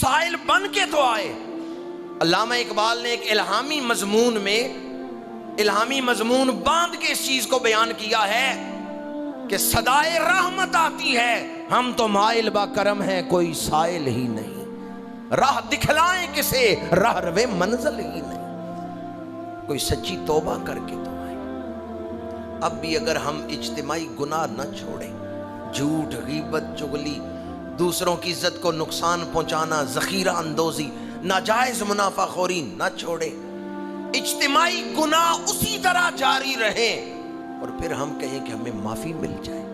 سائل بن کے تو آئے۔ علامہ اقبال نے ایک الہامی مضمون باندھ کے اس چیز کو بیان کیا ہے کہ صدائے رحمت آتی ہے، ہم تو مائل با کرم ہیں، کوئی سائل ہی نہیں، راہ دکھلائیں کسے، راہ روے منزل ہی نہیں، کوئی سچی توبہ کر کے تو آئے۔ اب بھی اگر ہم اجتماعی گناہ نہ چھوڑیں، جھوٹ، غیبت، چغلی، دوسروں کی عزت کو نقصان پہنچانا، ذخیرہ اندوزی، ناجائز منافع خوری نہ چھوڑے، اجتماعی گناہ اسی طرح جاری رہے، اور پھر ہم کہیں کہ ہمیں معافی مل جائے،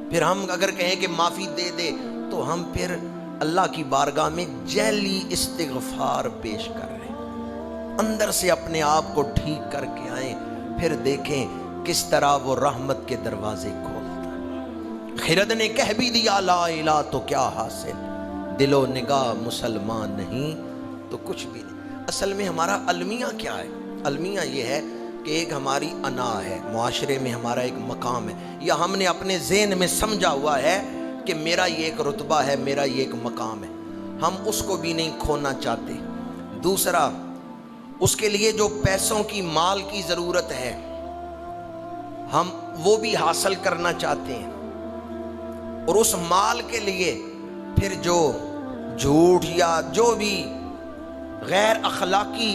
پھر ہم اگر کہیں کہ معافی دے دے، تو ہم پھر اللہ کی بارگاہ میں جعلی استغفار پیش کر رہے ہیں، اندر سے اپنے آپ کو ٹھیک کر کے آئیں، پھر دیکھیں کس طرح وہ رحمت کے دروازے کھولتا ہے۔ خرد نے کہہ بھی دیا لا الہ تو کیا حاصل، دل و نگاہ مسلمان نہیں تو کچھ بھی نہیں۔ اصل میں ہمارا المیہ کیا ہے؟ المیہ یہ ہے کہ ایک ہماری انا ہے، معاشرے میں ہمارا ایک مقام ہے، یا ہم نے اپنے ذہن میں سمجھا ہوا ہے کہ میرا یہ ایک رتبہ ہے، میرا یہ ایک مقام ہے، ہم اس کو بھی نہیں کھونا چاہتے۔ دوسرا، اس کے لیے جو پیسوں کی، مال کی ضرورت ہے، ہم وہ بھی حاصل کرنا چاہتے ہیں، اور اس مال کے لیے پھر جو جھوٹ یا جو بھی غیر اخلاقی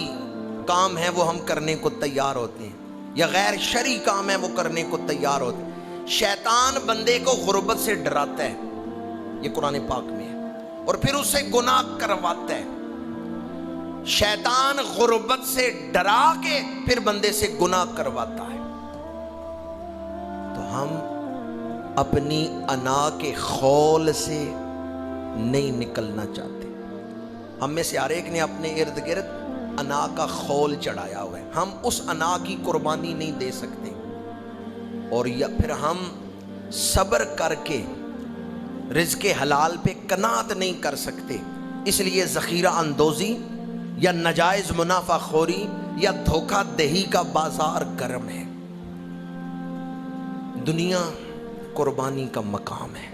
کام ہے وہ ہم کرنے کو تیار ہوتے ہیں، یا غیر شرعی کام ہے وہ کرنے کو تیار ہوتے ہیں۔ شیطان بندے کو غربت سے ڈراتا ہے، یہ قرآن پاک میں ہے، اور پھر اسے گناہ کرواتا ہے۔ شیطان غربت سے ڈرا کے پھر بندے سے گناہ کرواتا ہے۔ تو ہم اپنی انا کے خول سے نہیں نکلنا چاہتے۔ ہم میں سے ہر ایک نے اپنے ارد گرد انا کا خول چڑھایا ہوا ہے، ہم اس انا کی قربانی نہیں دے سکتے، اور یا پھر ہم صبر کر کے رزق حلال پہ قناعت نہیں کر سکتے، اس لیے ذخیرہ اندوزی یا ناجائز منافع خوری یا دھوکہ دہی کا بازار گرم ہے۔ دنیا قربانی کا مقام ہے،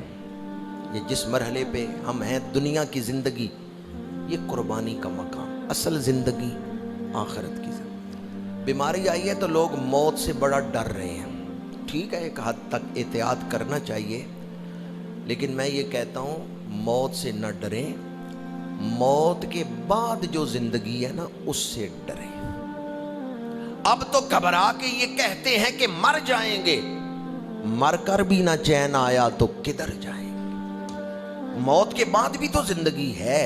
یہ جس مرحلے پہ ہم ہیں، دنیا کی زندگی یہ قربانی کا مقام، اصل زندگی آخرت کی زندگی۔ بیماری آئی ہے تو لوگ موت سے بڑا ڈر رہے ہیں، ٹھیک ہے، ایک حد تک احتیاط کرنا چاہیے، لیکن میں یہ کہتا ہوں موت سے نہ ڈریں، موت کے بعد جو زندگی ہے نا اس سے ڈریں۔ اب تو گھبرا کے یہ کہتے ہیں کہ مر جائیں گے، مر کر بھی نہ چین آیا تو کدھر جائیں گے؟ موت کے بعد بھی تو زندگی ہے۔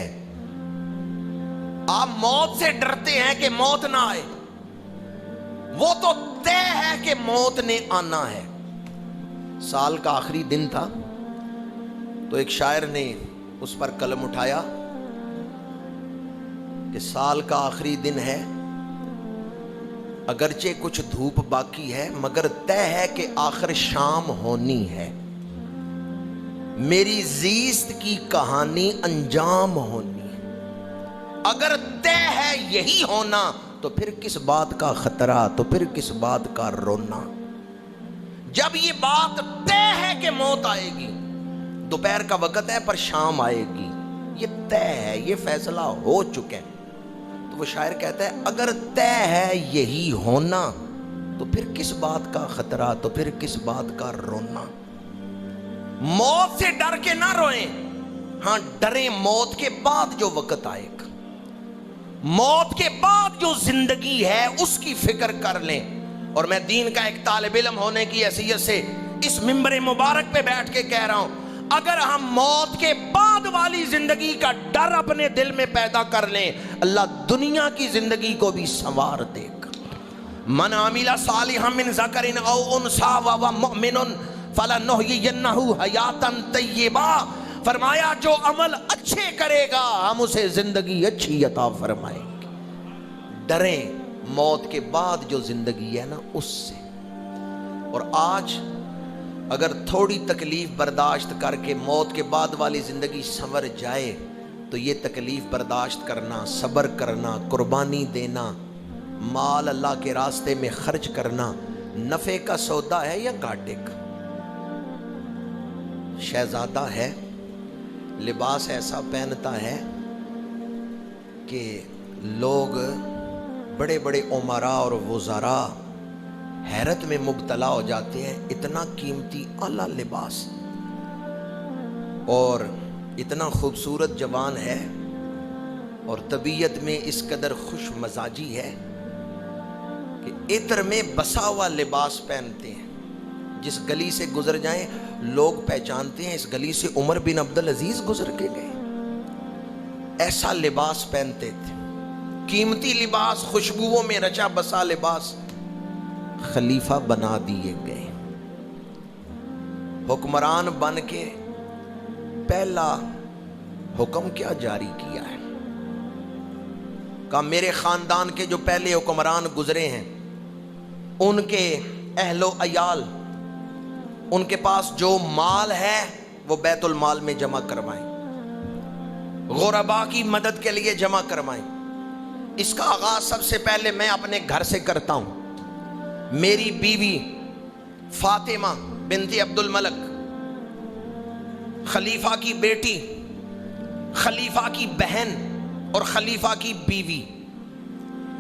آپ موت سے ڈرتے ہیں کہ موت نہ آئے، وہ تو طے ہے کہ موت نے آنا ہے۔ سال کا آخری دن تھا تو ایک شاعر نے اس پر قلم اٹھایا کہ سال کا آخری دن ہے، اگرچہ کچھ دھوپ باقی ہے، مگر طے ہے کہ آخر شام ہونی ہے، میری زیست کی کہانی انجام ہونی ہے۔ اگر طے ہے یہی ہونا تو پھر کس بات کا خطرہ، تو پھر کس بات کا رونا؟ جب یہ بات طے ہے کہ موت آئے گی، دوپہر کا وقت ہے پر شام آئے گی، یہ طے ہے، یہ فیصلہ ہو چکا ہے، تو وہ شاعر کہتا ہے اگر طے ہے یہی ہونا تو پھر کس بات کا خطرہ، تو پھر کس بات کا رونا؟ موت سے ڈر کے نہ روئیں، ہاں ڈریں موت کے بعد جو وقت آئے گا، موت کے بعد جو زندگی ہے اس کی فکر کر لیں۔ اور میں دین کا ایک طالب علم ہونے کی حیثیت سے اس منبر مبارک پہ بیٹھ کے کہہ رہا ہوں، اگر ہم موت کے بعد والی زندگی کا ڈر اپنے دل میں پیدا کر لیں، اللہ دنیا کی زندگی کو بھی سنوار دے گا۔ من عمل صالحا من ذکر او انثی وهو مؤمن فلنحیینہ حیاتا طیبہ، فرمایا جو عمل اچھے کرے گا ہم اسے زندگی اچھی عطا فرمائیں گے۔ ڈریں موت کے بعد جو زندگی ہے نا اس سے۔ اور آج اگر تھوڑی تکلیف برداشت کر کے موت کے بعد والی زندگی سنور جائے تو یہ تکلیف برداشت کرنا، صبر کرنا، قربانی دینا، مال اللہ کے راستے میں خرچ کرنا نفع کا سودا ہے یا گھاٹے کا؟ شہزادہ ہے لباس ایسا پہنتا ہے کہ لوگ بڑے بڑے امراء اور وزراء حیرت میں مبتلا ہو جاتے ہیں، اتنا قیمتی اعلیٰ لباس، اور اتنا خوبصورت جوان ہے اور طبیعت میں اس قدر خوش مزاجی ہے کہ عطر میں بسا ہوا لباس پہنتے ہیں، جس گلی سے گزر جائیں لوگ پہچانتے ہیں اس گلی سے عمر بن عبدالعزیز گزر کے گئے، ایسا لباس پہنتے تھے، قیمتی لباس، خوشبوؤں میں رچا بسا لباس، خلیفہ بنا دیے گئے۔ حکمران بن کے پہلا حکم کیا جاری کیا ہے؟ کہا میرے خاندان کے جو پہلے حکمران گزرے ہیں ان کے اہل و عیال، ان کے پاس جو مال ہے وہ بیت المال میں جمع کروائیں، غرباء کی مدد کے لیے جمع کروائیں۔ اس کا آغاز سب سے پہلے میں اپنے گھر سے کرتا ہوں۔ میری بیوی فاطمہ بنت عبد الملک، خلیفہ کی بیٹی، خلیفہ کی بہن اور خلیفہ کی بیوی،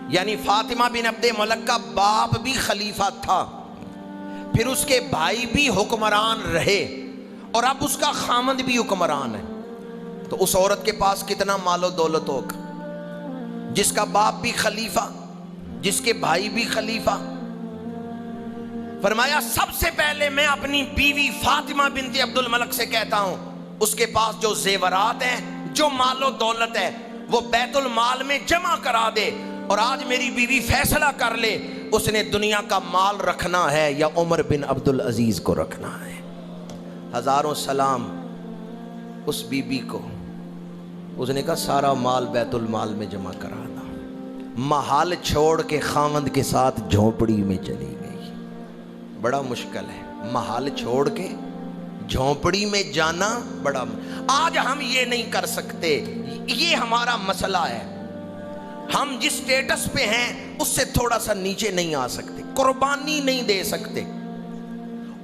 یعنی فاطمہ بن عبد الملک کا باپ بھی خلیفہ تھا، پھر اس کے بھائی بھی حکمران رہے، اور اب اس کا خامند بھی حکمران ہے۔ تو اس عورت کے پاس کتنا مال و دولت ہوگا، جس کا باپ بھی خلیفہ، جس کے بھائی بھی خلیفہ۔ فرمایا سب سے پہلے میں اپنی بیوی فاطمہ بنت عبد الملک سے کہتا ہوں اس کے پاس جو زیورات ہیں، جو مال و دولت ہے وہ بیت المال میں جمع کرا دے، اور آج میری بیوی فیصلہ کر لے اس نے دنیا کا مال رکھنا ہے یا عمر بن عبدالعزیز کو رکھنا ہے۔ ہزاروں سلام اس بی بی کو، اس نے کہا سارا مال بیت المال میں جمع کرانا۔ محل چھوڑ کے خامند کے ساتھ جھونپڑی میں چلی گئی۔ بڑا مشکل ہے محل چھوڑ کے جھونپڑی میں جانا، بڑا آج ہم یہ نہیں کر سکتے، یہ ہمارا مسئلہ ہے۔ ہم جس سٹیٹس پہ ہیں اس سے تھوڑا سا نیچے نہیں آ سکتے، قربانی نہیں دے سکتے۔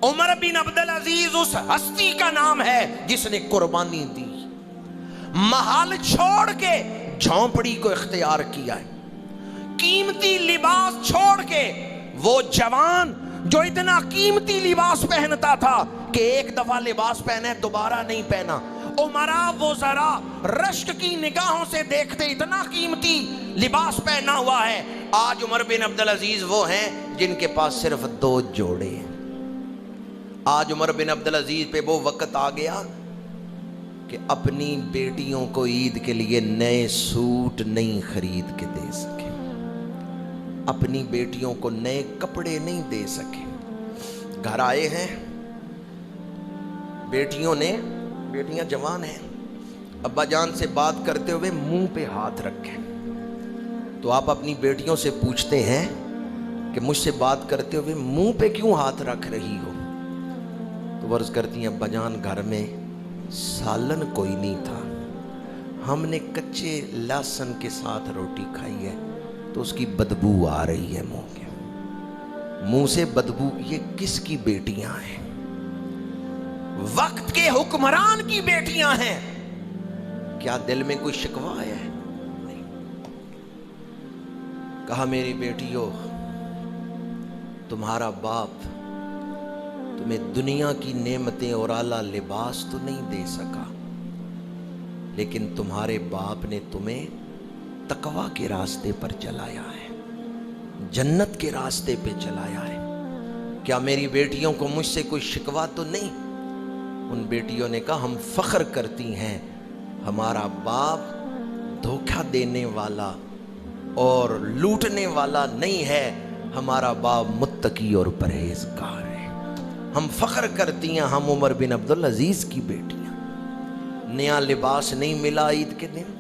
عمر بن عبدالعزیز اس ہستی کا نام ہے جس نے قربانی دی، محل چھوڑ کے جھونپڑی کو اختیار کیا ہے، قیمتی لباس چھوڑ کے۔ وہ جوان جو اتنا قیمتی لباس پہنتا تھا کہ ایک دفعہ لباس پہنے دوبارہ نہیں پہنا، امراء وزراء رشک کی نگاہوں سے دیکھتے اتنا قیمتی لباس پہنا ہوا ہے۔ آج عمر بن عبدالعزیز وہ ہیں جن کے پاس صرف 2 جوڑے ہیں۔ آج عمر بن عبدالعزیز پہ وہ وقت آ گیا کہ اپنی بیٹیوں کو عید کے لیے نئے سوٹ نہیں خرید کے دے سکے، اپنی بیٹیوں کو نئے کپڑے نہیں دے سکے۔ گھر آئے ہیں بیٹیاں جوان ہیں، ابا جان سے بات کرتے ہوئے منہ پہ ہاتھ رکھے، تو آپ اپنی بیٹیوں سے پوچھتے ہیں کہ مجھ سے بات کرتے ہوئے منہ پہ کیوں ہاتھ رکھ رہی ہو؟ تو وہ عرض کرتی ہیں ابا جان گھر میں سالن کوئی نہیں تھا، ہم نے کچے لہسن کے ساتھ روٹی کھائی ہے تو اس کی بدبو آ رہی ہے منہ سے بدبو۔ یہ کس کی بیٹیاں ہیں؟ وقت کے حکمران کی بیٹیاں ہیں۔ کیا دل میں کوئی شکوہ ہے؟ نہیں۔ کہا میری بیٹیوں، تمہارا باپ تمہیں دنیا کی نعمتیں اور اعلیٰ لباس تو نہیں دے سکا، لیکن تمہارے باپ نے تمہیں تقویٰ کے راستے پر چلایا ہے، جنت کے راستے پہ چلایا ہے۔ کیا میری بیٹیوں کو مجھ سے کوئی شکوہ تو نہیں؟ ان بیٹیوں نے کہا ہم فخر کرتی ہیں ہمارا باپ دھوکہ دینے والا اور لوٹنے والا نہیں ہے، ہمارا باپ متقی اور پرہیزگار ہے۔ ہم فخر کرتی ہیں ہم عمر بن عبدالعزیز کی بیٹیاں۔ نیا لباس نہیں ملا عید کے دن،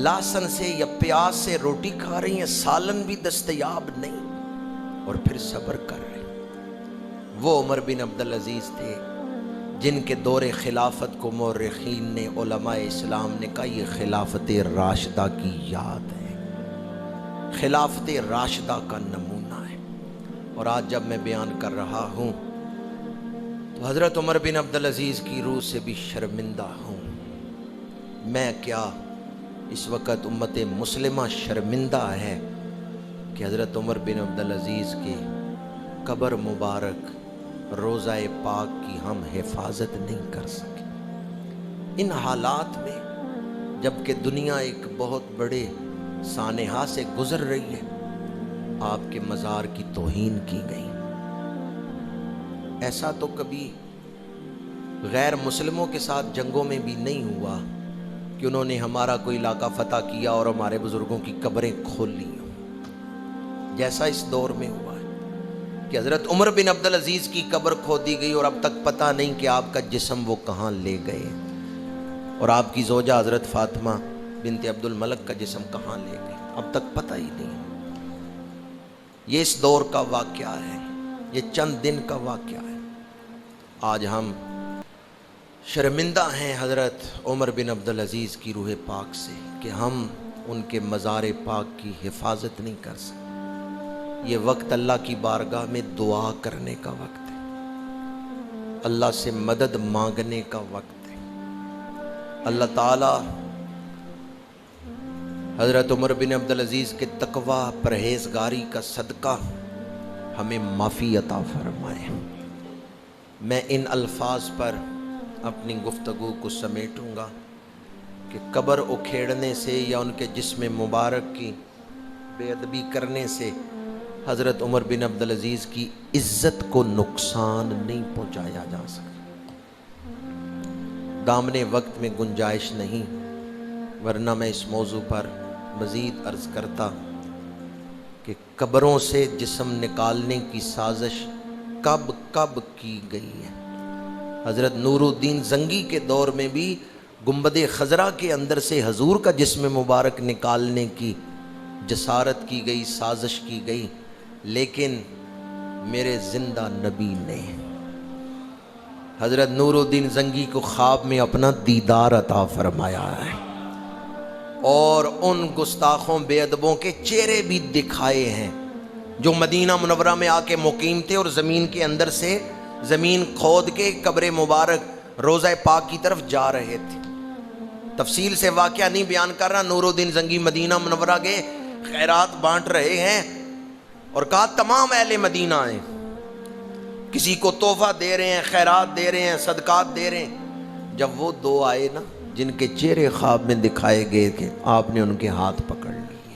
لہسن سے یا پیاز سے روٹی کھا رہی ہیں، سالن بھی دستیاب نہیں، اور پھر صبر کر رہے ہیں۔ وہ عمر بن عبدالعزیز تھے جن کے دور خلافت کو مورخین نے، علماء اسلام نے کہا یہ خلافت راشدہ کی یاد ہے، خلافت راشدہ کا نمونہ ہے۔ اور آج جب میں بیان کر رہا ہوں تو حضرت عمر بن عبدالعزیز کی روح سے بھی شرمندہ ہوں میں کیا اس وقت امت مسلمہ شرمندہ ہے کہ حضرت عمر بن عبدالعزیز کی قبر مبارک روضہ پاک کی ہم حفاظت نہیں کر سکے۔ ان حالات میں جب کہ دنیا ایک بہت بڑے سانحہ سے گزر رہی ہے، آپ کے مزار کی توہین کی گئی۔ ایسا تو کبھی غیر مسلموں کے ساتھ جنگوں میں بھی نہیں ہوا کہ انہوں نے ہمارا کوئی علاقہ فتح کیا اور ہمارے بزرگوں کی قبریں کھول لی ہوں، جیسا اس دور میں ہوا ہے کہ حضرت عمر بن عبدالعزیز کی قبر کھودی گئی اور اب تک پتہ نہیں کہ آپ کا جسم وہ کہاں لے گئے، اور آپ کی زوجہ حضرت فاطمہ بنت عبد الملک کا جسم کہاں لے گئے، اب تک پتہ ہی نہیں۔ یہ اس دور کا واقعہ ہے، یہ چند دن کا واقعہ ہے۔ آج ہم شرمندہ ہیں حضرت عمر بن عبدالعزیز کی روح پاک سے کہ ہم ان کے مزار پاک کی حفاظت نہیں کر سکتے۔ یہ وقت اللہ کی بارگاہ میں دعا کرنے کا وقت ہے، اللہ سے مدد مانگنے کا وقت ہے۔ اللہ تعالی حضرت عمر بن عبدالعزیز کے تقوی پرہیزگاری کا صدقہ ہمیں معافی عطا فرمائے۔ میں ان الفاظ پر اپنی گفتگو کو سمیٹوں گا کہ قبر اکھیڑنے سے یا ان کے جسم مبارک کی بے ادبی کرنے سے حضرت عمر بن عبدالعزیز کی عزت کو نقصان نہیں پہنچایا جا سکتا۔ دامن وقت میں گنجائش نہیں، ورنہ میں اس موضوع پر مزید عرض کرتا کہ قبروں سے جسم نکالنے کی سازش کب کی گئی ہے۔ حضرت نور الدین زنگی کے دور میں بھی گنبد خضرا کے اندر سے حضور کا جسم مبارک نکالنے کی جسارت کی گئی، سازش کی گئی، لیکن میرے زندہ نبی نے حضرت نور الدین زنگی کو خواب میں اپنا دیدار عطا فرمایا ہے، اور ان گستاخوں بے ادبوں کے چہرے بھی دکھائے ہیں جو مدینہ منورہ میں آ کے مقیم تھے اور زمین کے اندر سے زمین کھود کے قبر مبارک روضہ پاک کی طرف جا رہے تھے۔ تفصیل سے واقعہ نہیں بیان کر رہا، نور الدین زنگی مدینہ منورہ گئے، خیرات بانٹ رہے ہیں اور کہا تمام اہل مدینہ آئیں، کسی کو تحفہ دے رہے ہیں، خیرات دے رہے ہیں، صدقات دے رہے ہیں۔ جب وہ دو آئے نا جن کے چہرے خواب میں دکھائے گئے تھے، آپ نے ان کے ہاتھ پکڑ لیے،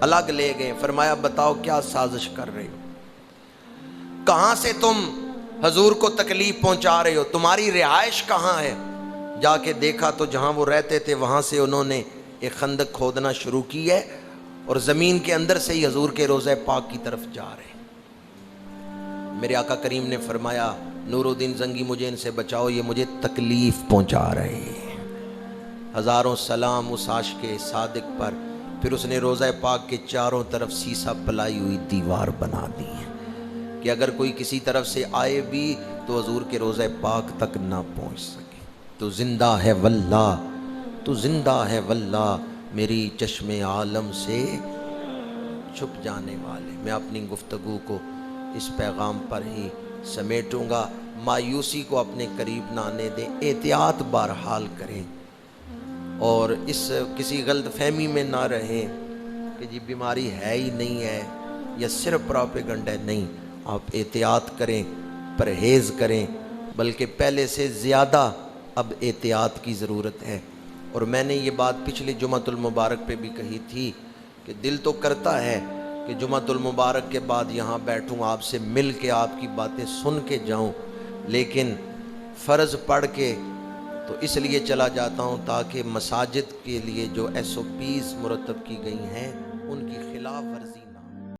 الگ لے گئے، فرمایا بتاؤ کیا سازش کر رہے ہو، کہاں سے تم حضور کو تکلیف پہنچا رہے ہو، تمہاری رہائش کہاں ہے؟ جا کے دیکھا تو جہاں وہ رہتے تھے وہاں سے انہوں نے ایک خندق کھودنا شروع کی ہے اور زمین کے اندر سے ہی حضور کے روضہ پاک کی طرف جا رہے ہیں۔ میرے آقا کریم نے فرمایا نور الدین زنگی مجھے ان سے بچاؤ، یہ مجھے تکلیف پہنچا رہے ہیں۔ ہزاروں سلام اس عاشق صادق پر، پھر اس نے روضہ پاک کے چاروں طرف سیسا پلائی ہوئی دیوار بنا دی ہے کہ اگر کوئی کسی طرف سے آئے بھی تو حضور کے روضہ پاک تک نہ پہنچ سکے۔ تو زندہ ہے واللہ، تو زندہ ہے واللہ، میری چشم عالم سے چھپ جانے والے۔ میں اپنی گفتگو کو اس پیغام پر ہی سمیٹوں گا۔ مایوسی کو اپنے قریب نہ آنے دیں، احتیاط بہرحال کریں، اور اس کسی غلط فہمی میں نہ رہیں کہ جی بیماری ہے ہی نہیں ہے یا صرف پراپیگنڈ ہے۔ نہیں، آپ احتیاط کریں، پرہیز کریں، بلکہ پہلے سے زیادہ اب احتیاط کی ضرورت ہے۔ اور میں نے یہ بات پچھلے جمعۃ المبارک پہ بھی کہی تھی کہ دل تو کرتا ہے کہ جمعۃ المبارک کے بعد یہاں بیٹھوں، آپ سے مل کے آپ کی باتیں سن کے جاؤں، لیکن فرض پڑھ کے تو اس لیے چلا جاتا ہوں تاکہ مساجد کے لیے جو SOPs مرتب کی گئی ہیں ان کی خلاف ورزی